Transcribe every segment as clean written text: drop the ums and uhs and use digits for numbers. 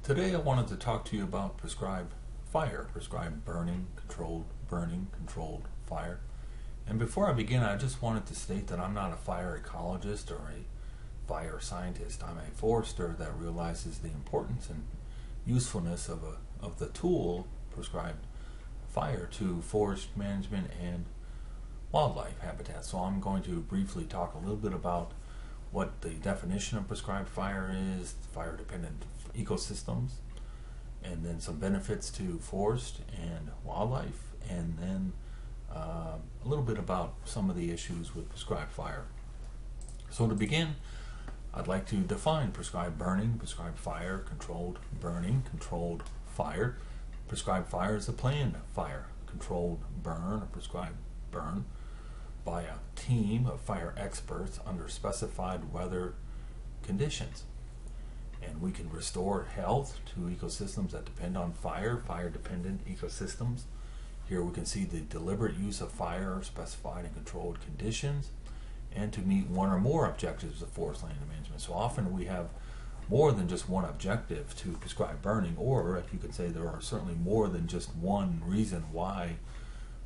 Today I wanted to talk to you about prescribed fire, prescribed burning, controlled fire. And before I begin, I just wanted to state that I'm not a fire ecologist or a fire scientist. I'm a forester that realizes the importance and usefulness of the tool prescribed fire to forest management and wildlife habitat. So I'm going to briefly talk a little bit about what the definition of prescribed fire is, fire-dependent ecosystems, and then some benefits to forest and wildlife, and then a little bit about some of the issues with prescribed fire. So to begin, I'd like to define prescribed burning, prescribed fire, controlled burning, controlled fire. Prescribed fire is a planned fire. Controlled burn, or prescribed burn, by a team of fire experts under specified weather conditions. And we can restore health to ecosystems that depend on fire, fire-dependent ecosystems. Here we can see the deliberate use of fire, specified and controlled conditions, and to meet one or more objectives of forest land management. So often we have more than just one objective to prescribe burning, or if you could say there are certainly more than just one reason why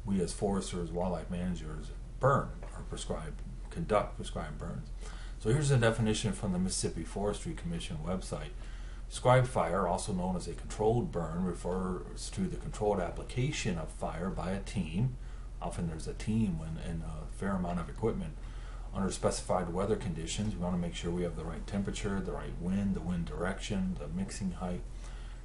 we as foresters, wildlife managers burn or conduct prescribed burns. So here's a definition from the Mississippi Forestry Commission website. Prescribed fire, also known as a controlled burn, refers to the controlled application of fire by a team. Often there's a team and a fair amount of equipment under specified weather conditions. We want to make sure we have the right temperature, the right wind, the wind direction, the mixing height,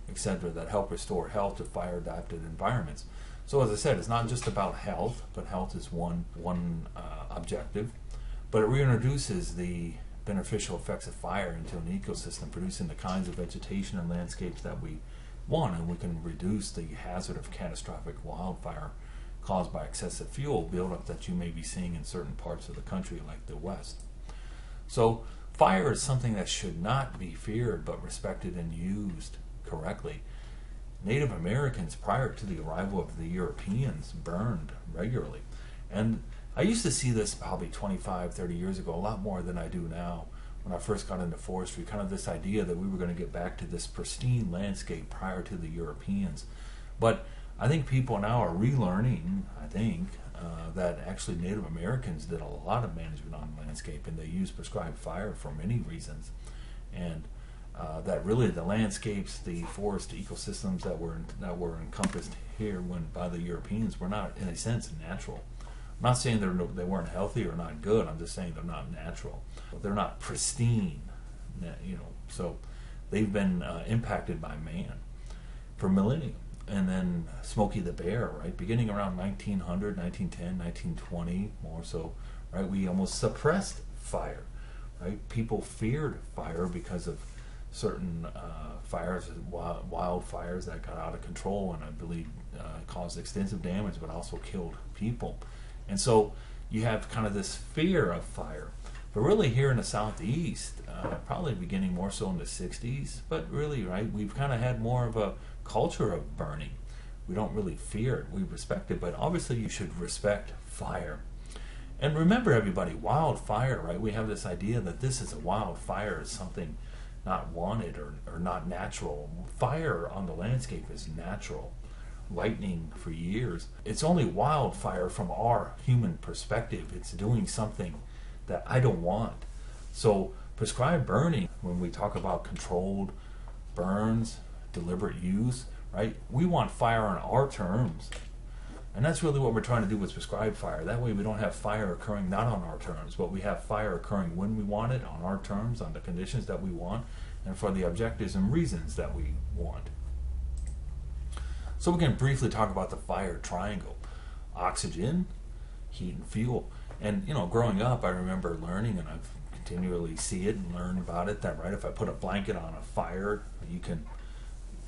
etc., that help restore health to fire-adapted environments. So as I said, it's not just about health, but health is one objective. But it reintroduces the beneficial effects of fire into an ecosystem, producing the kinds of vegetation and landscapes that we want, and we can reduce the hazard of catastrophic wildfire caused by excessive fuel buildup that you may be seeing in certain parts of the country like the West. So fire is something that should not be feared but respected and used correctly. Native Americans, prior to the arrival of the Europeans, burned regularly. And I used to see this probably 25, 30 years ago, a lot more than I do now when I first got into forestry, kind of this idea that we were going to get back to this pristine landscape prior to the Europeans. But I think people now are relearning, that actually Native Americans did a lot of management on landscape, and they used prescribed fire for many reasons. And that really the landscapes, the forest ecosystems that were encompassed here by the Europeans were not, in a sense, natural. I'm not saying they weren't healthy or not good. I'm just saying they're not natural. They're not pristine, So they've been impacted by man for millennia. And then Smokey the Bear, right? Beginning around 1900, 1910, 1920, more so, right? We almost suppressed fire, right? People feared fire because of certain fires, wildfires that got out of control, and I believe caused extensive damage, but also killed people. And so you have kind of this fear of fire. But really here in the Southeast, probably beginning more so in the 60s, but really, right, we've kind of had more of a culture of burning. We don't really fear it, we respect it, but obviously you should respect fire. And remember, everybody, wildfire, right, we have this idea that this is a wildfire, is something not wanted or not natural. Fire on the landscape is natural. Lightning for years. It's only wildfire from our human perspective. It's doing something that I don't want. So prescribed burning, when we talk about controlled burns, deliberate use, right? We want fire on our terms. And that's really what we're trying to do with prescribed fire. That way we don't have fire occurring not on our terms, but we have fire occurring when we want it, on our terms, on the conditions that we want, and for the objectives and reasons that we want. So we can briefly talk about the fire triangle: oxygen, heat, and fuel. And growing up, I remember learning, and I've continually see it and learn about it, that right, if I put a blanket on a fire, you can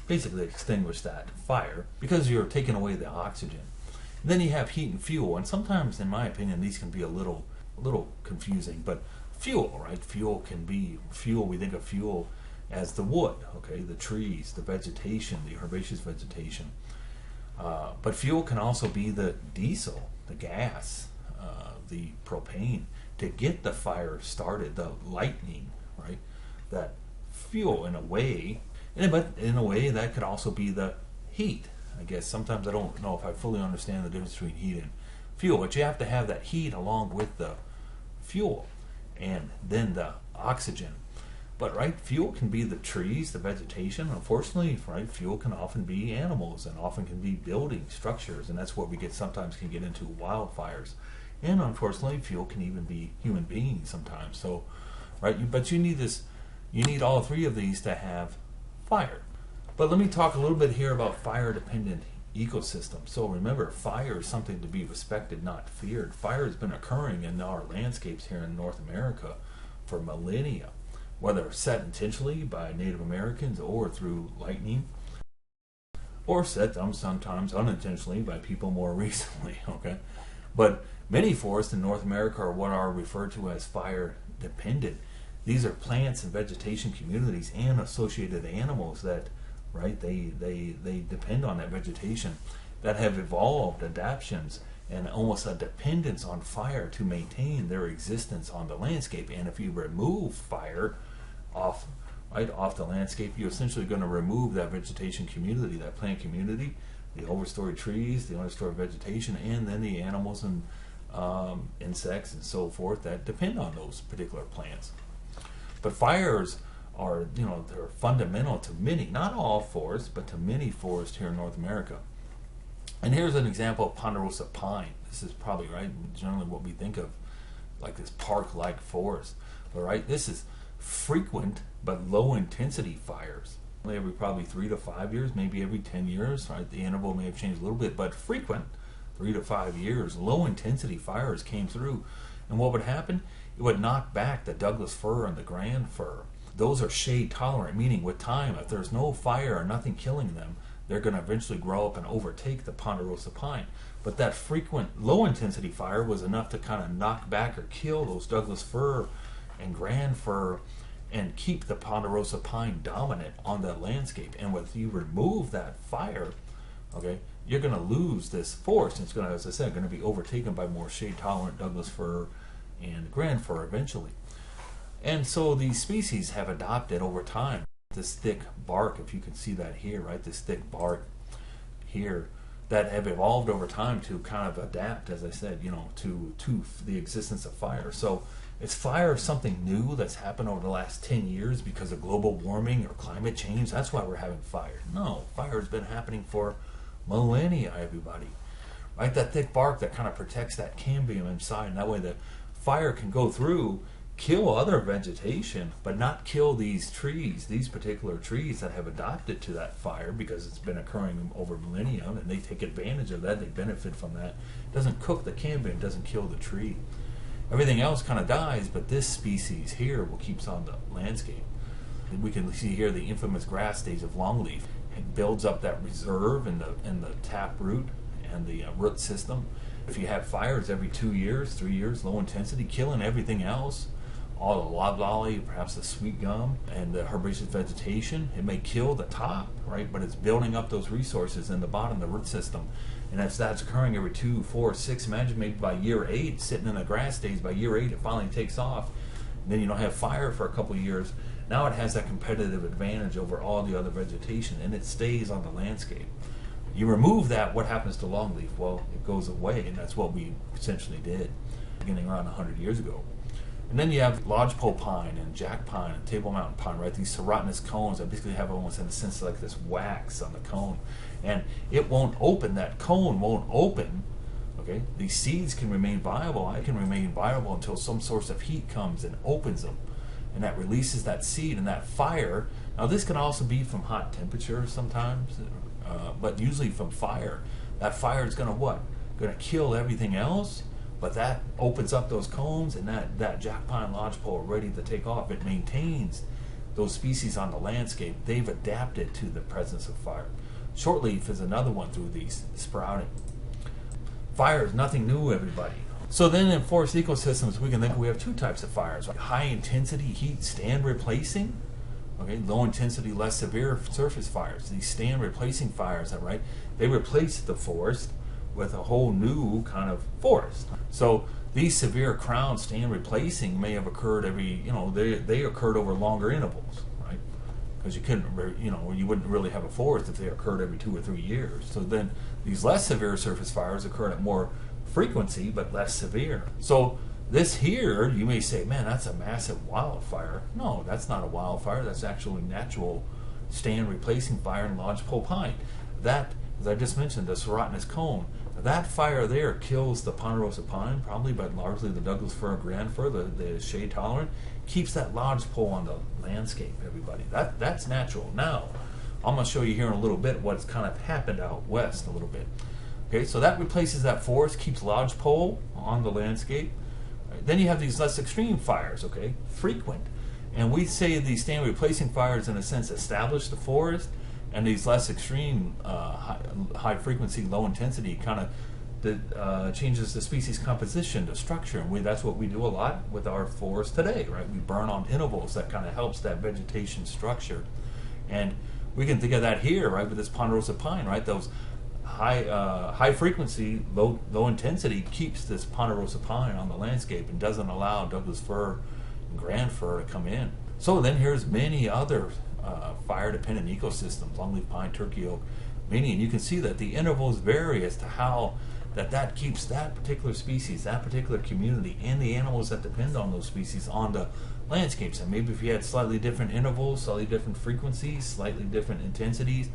basically extinguish that fire because you're taking away the oxygen. And then you have heat and fuel, and sometimes, in my opinion, these can be a little confusing. But fuel, right? Fuel can be fuel. We think of fuel as the wood, okay, the trees, the vegetation, the herbaceous vegetation. But fuel can also be the diesel, the gas, the propane to get the fire started, the lightning, right? That fuel, in a way, But in a way, that could also be the heat. I guess sometimes I don't know if I fully understand the difference between heat and fuel, but you have to have that heat along with the fuel and then the oxygen. But right, fuel can be the trees, the vegetation. Unfortunately, right, fuel can often be animals and often can be building structures, and that's what we get sometimes can get into wildfires. And unfortunately, fuel can even be human beings sometimes. So, right, but you need all three of these to have fire. But let me talk a little bit here about fire-dependent ecosystems. So remember, fire is something to be respected, not feared. Fire has been occurring in our landscapes here in North America for millennia, whether set intentionally by Native Americans or through lightning, or set sometimes unintentionally by people more recently. Okay, but many forests in North America are what are referred to as fire-dependent. These are plants and vegetation communities and associated animals that, right, they depend on that vegetation, that have evolved adaptations and almost a dependence on fire to maintain their existence on the landscape. And if you remove fire off the landscape, you're essentially going to remove that vegetation community, that plant community, the overstory trees, the understory vegetation, and then the animals and insects and so forth that depend on those particular plants. But fires are, they're fundamental to many, not all forests, but to many forests here in North America. And here's an example of ponderosa pine. This is probably, right, generally what we think of, like this park-like forest. But right, this is frequent but low-intensity fires. Every probably 3 to 5 years, maybe every 10 years, right? The interval may have changed a little bit, but frequent, 3 to 5 years, low-intensity fires came through. And what would happen? It would knock back the Douglas fir and the grand fir. Those are shade tolerant, meaning with time, if there's no fire or nothing killing them, they're going to eventually grow up and overtake the ponderosa pine. But that frequent low intensity fire was enough to kind of knock back or kill those Douglas fir and grand fir and keep the ponderosa pine dominant on that landscape. And if you remove that fire, okay, you're going to lose this forest. It's going to, as I said, going to be overtaken by more shade tolerant Douglas fir and grand fir eventually. And so these species have adopted over time this thick bark, if you can see that here, right, this thick bark here, that have evolved over time to kind of adapt, as I said, to the existence of fire. So is fire something new that's happened over the last 10 years because of global warming or climate change? That's why we're having fire. No, fire has been happening for millennia, everybody. Right, that thick bark that kind of protects that cambium inside, and that way the fire can go through, kill other vegetation, but not kill these trees, these particular trees that have adapted to that fire because it's been occurring over millennia, and they take advantage of that, they benefit from that. It doesn't cook the cambium, it doesn't kill the tree. Everything else kind of dies, but this species here will keep on the landscape. We can see here the infamous grass stage of longleaf. It builds up that reserve in the tap root and the root system. If you have fires every 2 years, 3 years, low intensity, killing everything else, all the loblolly, perhaps the sweet gum, and the herbaceous vegetation, it may kill the top, right? But it's building up those resources in the bottom, the root system. And if that's occurring every 2, 4, 6, imagine maybe by year 8, sitting in the grass stage, by year 8 it finally takes off. And then you don't have fire for a couple of years. Now it has that competitive advantage over all the other vegetation, and it stays on the landscape. You remove that, what happens to longleaf? Well, it goes away, and that's what we essentially did beginning around 100 years ago. And then you have lodgepole pine and jack pine and table mountain pine, right? These serotinous cones that basically have almost in a sense like this wax on the cone. And it won't open, that cone won't open, okay? These seeds can remain viable. It can remain viable until some source of heat comes and opens them. And that releases that seed and that fire. Now this can also be from hot temperatures sometimes, but usually from fire. That fire is gonna what? Gonna kill everything else. But that opens up those cones, and that jack pine lodgepole ready to take off. It maintains those species on the landscape. They've adapted to the presence of fire. Shortleaf is another one through these sprouting. Fire is nothing new, everybody. So then in forest ecosystems, we can think we have two types of fires. Right? High intensity heat stand replacing, okay, low intensity, less severe surface fires. These stand replacing fires, that right? They replace the forest with a whole new kind of forest. So these severe crown stand replacing may have occurred every, they occurred over longer intervals, right? because you couldn't, you wouldn't really have a forest if they occurred every 2 or 3 years. So then these less severe surface fires occur at more frequency but less severe. So this here, you may say, man, that's a massive wildfire. No, that's not a wildfire. That's actually natural stand replacing fire in lodgepole pine. That, as I just mentioned, the serotinous cone, that fire there kills the ponderosa pine, probably, but largely the Douglas fir and grand fir, the shade tolerant, keeps that lodgepole on the landscape, everybody. That's natural. Now, I'm going to show you here in a little bit what's kind of happened out west a little bit. Okay, so that replaces that forest, keeps lodgepole on the landscape. Right. Then you have these less extreme fires, okay, frequent. And we say these stand replacing fires, in a sense, establish the forest, and these less extreme, high frequency, low intensity kind of changes the species composition, the structure. And that's what we do a lot with our forests today, right? We burn on intervals. That kind of helps that vegetation structure. And we can think of that here, right, with this ponderosa pine, right? Those high frequency, low intensity keeps this ponderosa pine on the landscape and doesn't allow Douglas fir and grand fir to come in. So then here's many other fire-dependent ecosystems, longleaf pine, turkey oak, many, and you can see that the intervals vary as to how that keeps that particular species, that particular community, and the animals that depend on those species on the landscapes. And maybe if you had slightly different intervals, slightly different frequencies, slightly different intensities,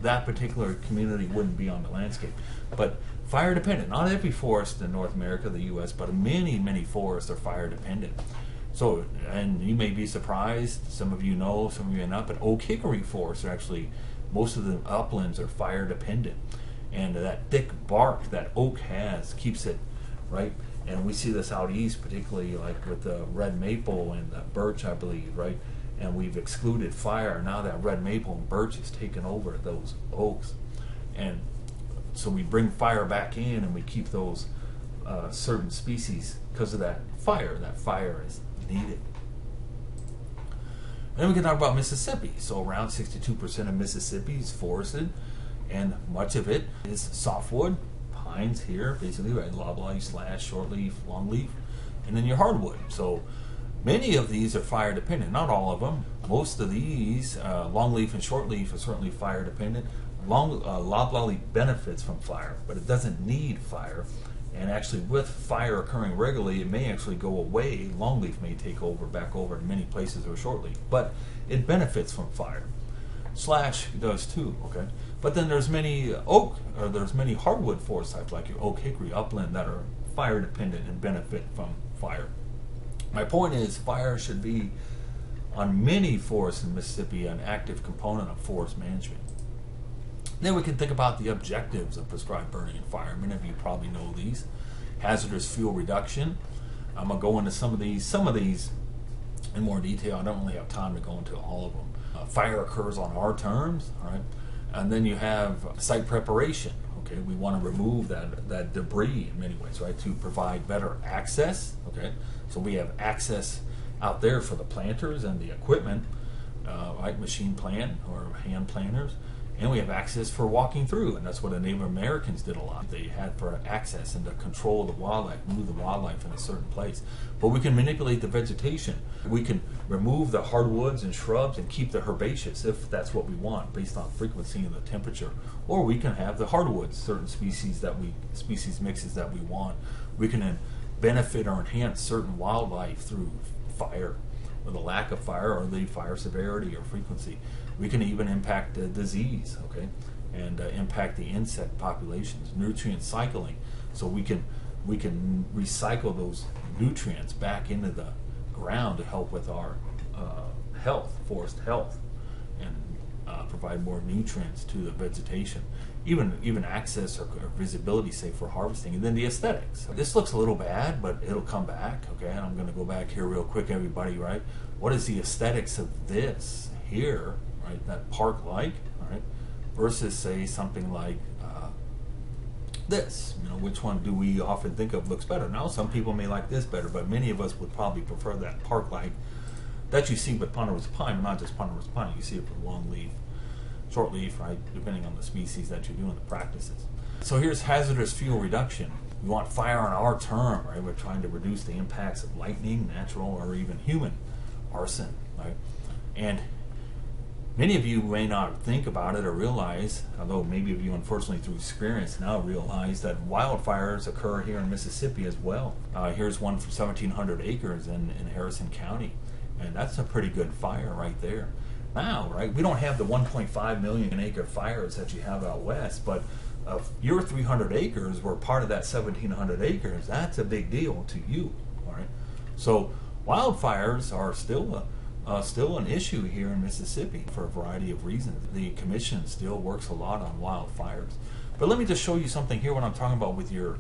that particular community wouldn't be on the landscape. But fire dependent, not every forest in North America, the US, but many forests are fire dependent. So, and you may be surprised, some of you know, some of you are not, but oak hickory forests are actually, most of the uplands are fire dependent. And that thick bark that oak has keeps it, right? And we see this out east, particularly like with the red maple and the birch, I believe, right? And we've excluded fire. Now that red maple and birch has taken over those oaks. And so we bring fire back in and we keep those certain species because of that fire. That fire is needed. And then we can talk about Mississippi. So around 62% of Mississippi is forested, and much of it is softwood, pines here, basically, right? Loblolly, slash, shortleaf, longleaf, and then your hardwood. So many of these are fire dependent, not all of them. Most of these, longleaf and shortleaf, are certainly fire dependent. Loblolly benefits from fire, but it doesn't need fire. And actually, with fire occurring regularly, it may actually go away. Longleaf may take over, back over in many places, or shortleaf, but it benefits from fire. Slash does too, okay? But then there's many there's many hardwood forest types, like your oak, hickory, upland, that are fire dependent and benefit from fire. My point is, fire should be, on many forests in Mississippi, an active component of forest management. Then we can think about the objectives of prescribed burning and fire. Many of you probably know these. Hazardous fuel reduction. I'm going to go into some of these in more detail. I don't really have time to go into all of them. Fire occurs on our terms, all right? And then you have site preparation. Okay, we want to remove that debris in many ways, right, to provide better access. Okay, so we have access out there for the planters and the equipment, right, machine plant or hand planters. And we have access for walking through, and that's what the Native Americans did a lot. They had for access and to control the wildlife, move the wildlife in a certain place. But we can manipulate the vegetation. We can remove the hardwoods and shrubs and keep the herbaceous if that's what we want, based on frequency and the temperature. Or we can have the hardwoods, certain species mixes that we want. We can then benefit or enhance certain wildlife through fire, or the lack of fire, or the fire severity or frequency. We can even impact the disease, okay, and impact the insect populations, nutrient cycling. So we can recycle those nutrients back into the ground to help with our health, forest health, and provide more nutrients to the vegetation. Even access or visibility, say, for harvesting. And then the aesthetics. This looks a little bad, but it'll come back, okay? And I'm going to go back here real quick, everybody, right? What is the aesthetics of this here, right? That park-like, all right, versus, say, something like this. You know, which one do we often think of looks better? Now, some people may like this better, but many of us would probably prefer that park-like that you see with ponderosa pine, but not just ponderosa pine. You see it with longleaf, shortleaf, right, depending on the species that you're doing the practices. So here's hazardous fuel reduction. We want fire on our term, right? We're trying to reduce the impacts of lightning, natural, or even human arson, right? And Many of you may not think about it or realize, although maybe of you unfortunately through experience now realize, that wildfires occur here in Mississippi as well. Here's one for 1,700 acres in Harrison County, and that's a pretty good fire right there. Now, right, we don't have the 1.5 million acre fires that you have out west, but your 300 acres were part of that 1,700 acres. That's a big deal to you, all right? So wildfires are still an issue here in Mississippi for a variety of reasons. The commission still works a lot on wildfires. But let me just show you something here, what I'm talking about with your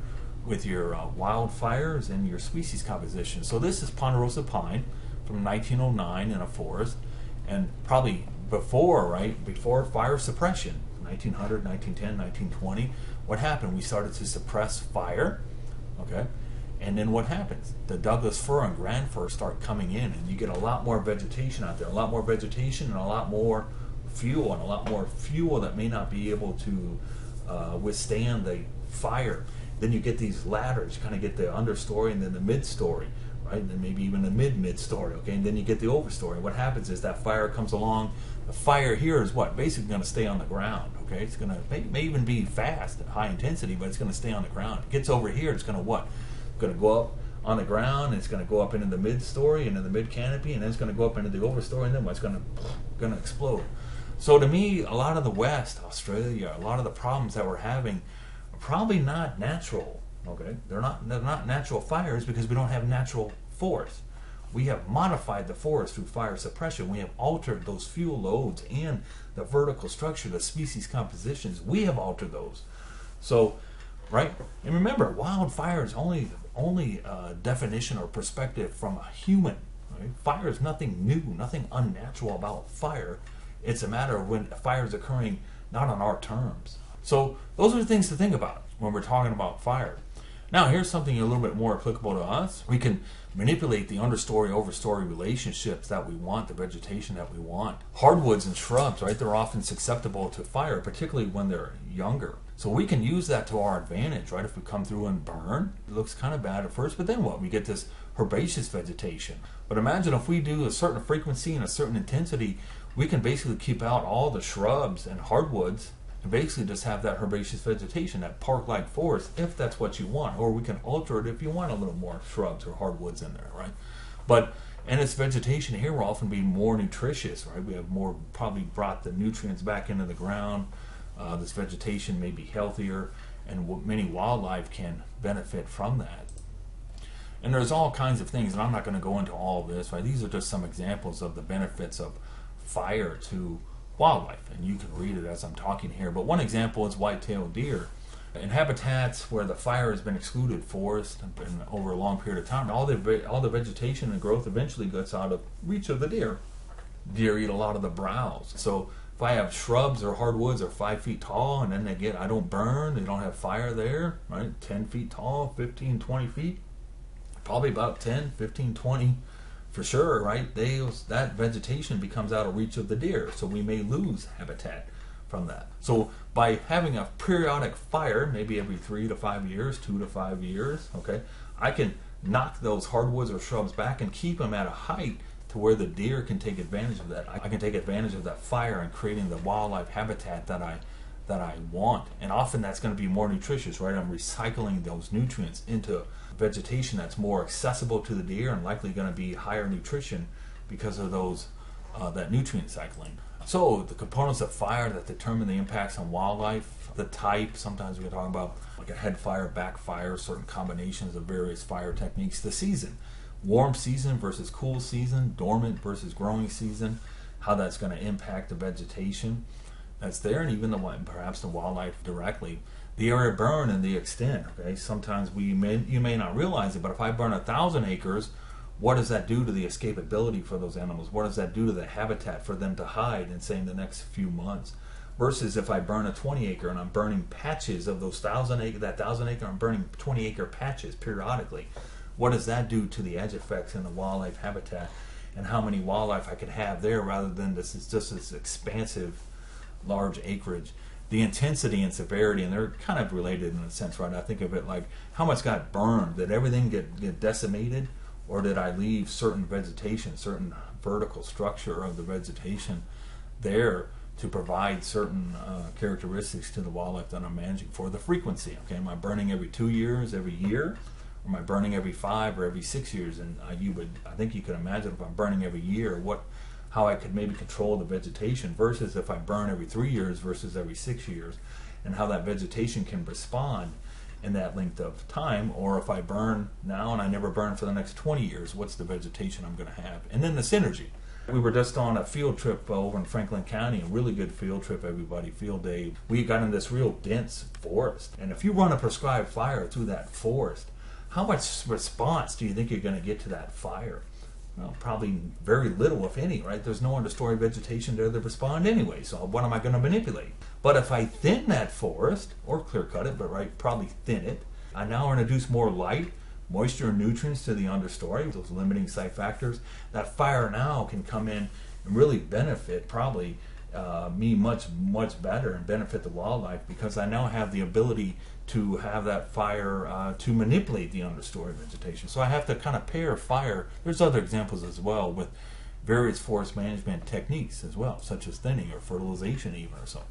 wildfires and your species composition. So this is ponderosa pine from 1909 in a forest, and probably before fire suppression, 1900, 1910, 1920, what happened? We started to suppress fire, okay? And then what happens? The Douglas fir and grand fir start coming in, and you get a lot more vegetation out there, a lot more vegetation and a lot more fuel, that may not be able to withstand the fire. Then you get these ladders. You kind of get the understory and then the mid-story, right? And then maybe even the mid-story, okay? And then you get the overstory. What happens is that fire comes along. The fire here is what? Basically going to stay on the ground, okay? It's going to may even be fast at high intensity, but it's going to stay on the ground. It gets over here, it's going to what? It's going to go up on the ground, and it's going to go up into the mid-story, into the mid-canopy, and then it's going to go up into the overstory, and then what's going to explode. So to me, a lot of the West, Australia, a lot of the problems that we're having are probably not natural, okay? They're not natural fires because we don't have natural forests. We have modified the forest through fire suppression. We have altered those fuel loads and the vertical structure, the species compositions. We have altered those. So, right? And remember, wildfire is only definition or perspective from a human. Right? Fire is nothing new, nothing unnatural about fire. It's a matter of when fire is occurring not on our terms. So those are the things to think about when we're talking about fire. Now here's something a little bit more applicable to us. We can manipulate the understory-overstory relationships that we want, the vegetation that we want. Hardwoods and shrubs, right, they're often susceptible to fire, particularly when they're younger. So we can use that to our advantage, right? If we come through and burn, it looks kind of bad at first, but then what? We get this herbaceous vegetation. But imagine if we do a certain frequency and a certain intensity, we can basically keep out all the shrubs and hardwoods and basically just have that herbaceous vegetation, that park-like forest, if that's what you want. Or we can alter it if you want a little more shrubs or hardwoods in there, right? But, and its vegetation here will often be more nutritious, right? We have more, probably brought the nutrients back into the ground. This vegetation may be healthier, and many wildlife can benefit from that. And there's all kinds of things, and I'm not going to go into all of this, right? These are just some examples of the benefits of fire to wildlife, and you can read it as I'm talking here. But one example is white-tailed deer. In habitats where the fire has been excluded, forest, and over a long period of time, all the vegetation and growth eventually gets out of reach of the deer. Deer eat a lot of the browse. So if I have shrubs or hardwoods are 5 feet tall, and then I don't burn, they don't have fire there, right? 10 feet tall, 15, 20 feet, probably about 10, 15, 20 for sure, right? That vegetation becomes out of reach of the deer, so we may lose habitat from that. So by having a periodic fire, maybe every 3 to 5 years, 2 to 5 years, okay, I can knock those hardwoods or shrubs back and keep them at a height to where the deer can take advantage of that. I can take advantage of that fire and creating the wildlife habitat that I want. And often that's going to be more nutritious, right? I'm recycling those nutrients into vegetation that's more accessible to the deer and likely going to be higher nutrition because of those that nutrient cycling. So the components of fire that determine the impacts on wildlife, the type, sometimes we can talk about like a head fire, backfire, certain combinations of various fire techniques, the season. Warm season versus cool season, dormant versus growing season, how that's going to impact the vegetation that's there, and even perhaps the wildlife directly. The area burn and the extent. Okay, sometimes you may not realize it, but if I burn 1,000 acres, what does that do to the escapability for those animals? What does that do to the habitat for them to hide in, say, in the next few months? Versus if I burn a 20 acre and I'm burning patches of those 1,000 acre, that 1,000 acre, I'm burning 20 acre patches periodically. What does that do to the edge effects in the wildlife habitat, and how many wildlife I could have there rather than just this expansive, large acreage? The intensity and severity, and they're kind of related in a sense, right? I think of it like how much got burned. Did everything get decimated, or did I leave certain vegetation, certain vertical structure of the vegetation there to provide certain characteristics to the wildlife that I'm managing for. The frequency, okay, am I burning every 2 years, every year? Or am I burning every 5 or every 6 years? And I think you could imagine if I'm burning every year, how I could maybe control the vegetation versus if I burn every 3 years versus every 6 years, and how that vegetation can respond in that length of time. Or if I burn now and I never burn for the next 20 years, what's the vegetation I'm going to have? And then the synergy. We were just on a field trip over in Franklin County, a really good field trip, everybody, field day. We got in this real dense forest, and if you run a prescribed fire through that forest, how much response do you think you're going to get to that fire? Well, probably very little, if any, right? There's no understory vegetation there to respond anyway, so what am I going to manipulate? But if I thin that forest, or clear cut it, but probably thin it, I now introduce more light, moisture, and nutrients to the understory, those limiting site factors. That fire now can come in and really benefit probably me much better, and benefit the wildlife, because I now have the ability to have that fire to manipulate the understory vegetation. So I have to kind of pair fire. There's other examples as well with various forest management techniques as well, such as thinning or fertilization even or so.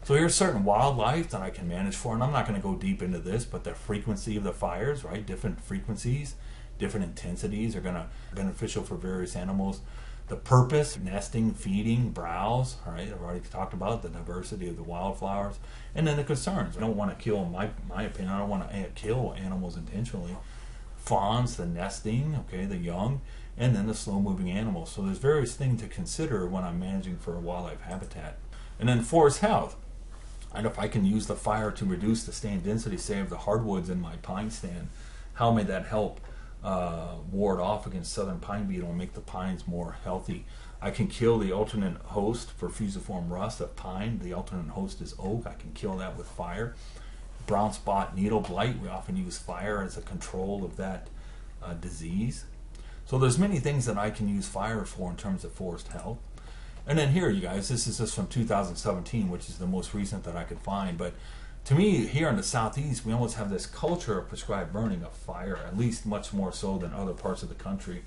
So here's certain wildlife that I can manage for, and I'm not going to go deep into this, but the frequency of the fires, right? Different frequencies, different intensities are going to be beneficial for various animals. The purpose, nesting, feeding, browse, all right? I've already talked about the diversity of the wildflowers. And then the concerns. I don't want to kill, in my opinion, I don't want to kill animals intentionally. Fawns, the nesting, okay, the young, and then the slow-moving animals. So there's various things to consider when I'm managing for a wildlife habitat. And then forest health. And if I can use the fire to reduce the stand density, say, of the hardwoods in my pine stand, how may that help ward off against southern pine beetle and make the pines more healthy? I can kill the alternate host for fusiform rust of pine. The alternate host is oak. I can kill that with fire. Brown spot needle blight, we often use fire as a control of that disease. So there's many things that I can use fire for in terms of forest health. And then here, you guys, this is just from 2017, which is the most recent that I could find. But to me, here in the southeast, we almost have this culture of prescribed burning of fire, at least much more so than other parts of the country,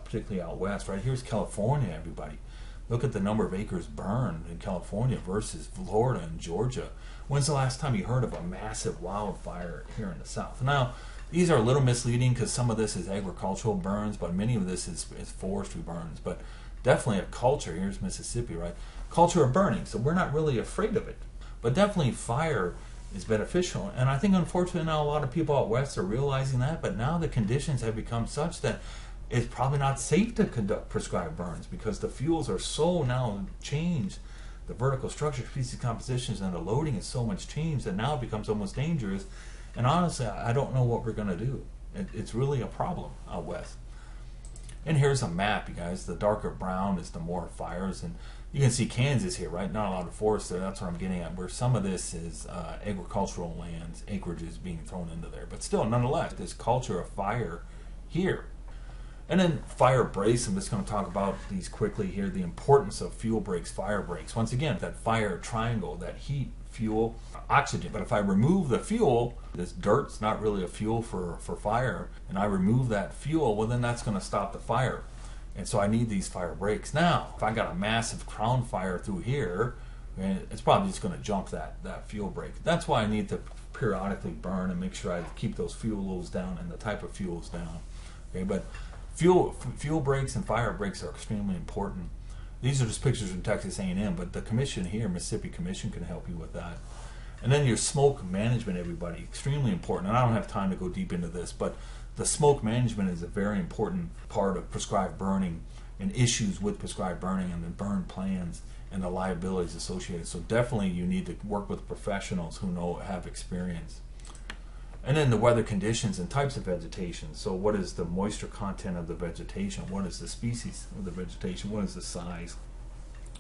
particularly out west. Right here's California, everybody. Look at the number of acres burned in California versus Florida and Georgia. When's the last time you heard of a massive wildfire here in the south? Now, these are a little misleading because some of this is agricultural burns, but many of this is forestry burns. But definitely a culture. Here's Mississippi, right? Culture of burning. So we're not really afraid of it. But definitely fire is beneficial. And I think, unfortunately, now a lot of people out west are realizing that. But now the conditions have become such that it's probably not safe to conduct prescribed burns because the fuels are so now changed. The vertical structure, species compositions, and the loading is so much changed that now it becomes almost dangerous. And honestly, I don't know what we're going to do. It's really a problem out west. And here's a map, you guys. The darker brown is the more fires. And you can see Kansas here, right? Not a lot of forest there. That's what I'm getting at, where some of this is agricultural lands, acreages being thrown into there. But still, nonetheless, this culture of fire here. And then fire breaks. I'm just going to talk about these quickly here. The importance of fuel breaks, fire breaks. Once again, that fire triangle, that heat, fuel, oxygen. But if I remove the fuel, this dirt's not really a fuel for fire, and I remove that fuel, well, then that's going to stop the fire. And so I need these fire breaks. Now, if I got a massive crown fire through here, it's probably just going to jump that fuel break. That's why I need to periodically burn and make sure I keep those fuel loads down and the type of fuels down. Okay, but fuel breaks and fire breaks are extremely important. These are just pictures from Texas A&M, but the commission here, Mississippi Commission, can help you with that. And then your smoke management, everybody, extremely important. And I don't have time to go deep into this, but the smoke management is a very important part of prescribed burning and issues with prescribed burning and the burn plans and the liabilities associated. So definitely you need to work with professionals who have experience. And then the weather conditions and types of vegetation. So what is the moisture content of the vegetation? What is the species of the vegetation? What is the size?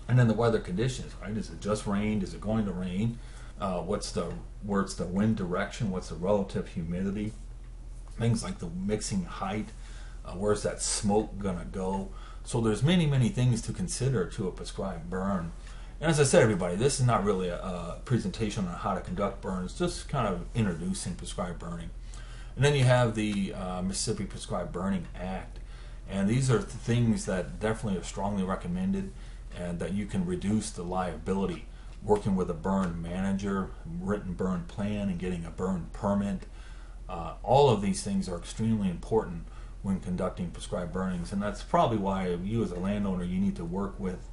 And then the weather conditions, right? Is it just rained? Is it going to rain? Where's the wind direction? What's the relative humidity? Things like the mixing height. Where's that smoke gonna go? So there's many things to consider to a prescribed burn. And as I said, everybody, this is not really a presentation on how to conduct burns, just kind of introducing prescribed burning. And then you have the Mississippi Prescribed Burning Act. And these are things that definitely are strongly recommended. and that you can reduce the liability working with a burn manager, written burn plan, and getting a burn permit. All of these things are extremely important when conducting prescribed burnings, and that's probably why you as a landowner, you need to work with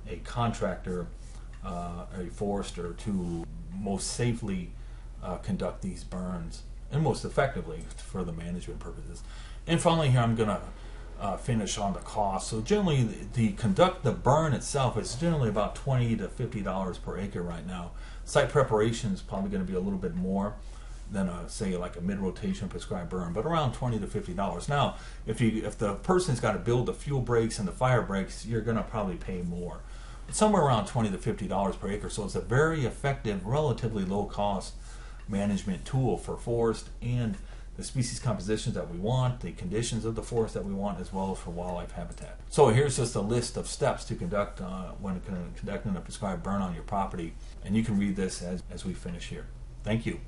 a contractor, a forester, to most safely conduct these burns and most effectively for the management purposes. And finally here I'm going to finish on the cost. So generally the conduct the burn itself is generally about $20 to $50 per acre right now. Site preparation is probably going to be a little bit more than say like a mid-rotation prescribed burn, but around $20 to $50. Now if the person's got to build the fuel breaks and the fire breaks, you're going to probably pay more. It's somewhere around $20 to $50 per acre, so it's a very effective, relatively low cost management tool for forest and the species compositions that we want, the conditions of the forest that we want, as well as for wildlife habitat. So here's just a list of steps to conduct when conducting a prescribed burn on your property, and you can read this as we finish here. Thank you.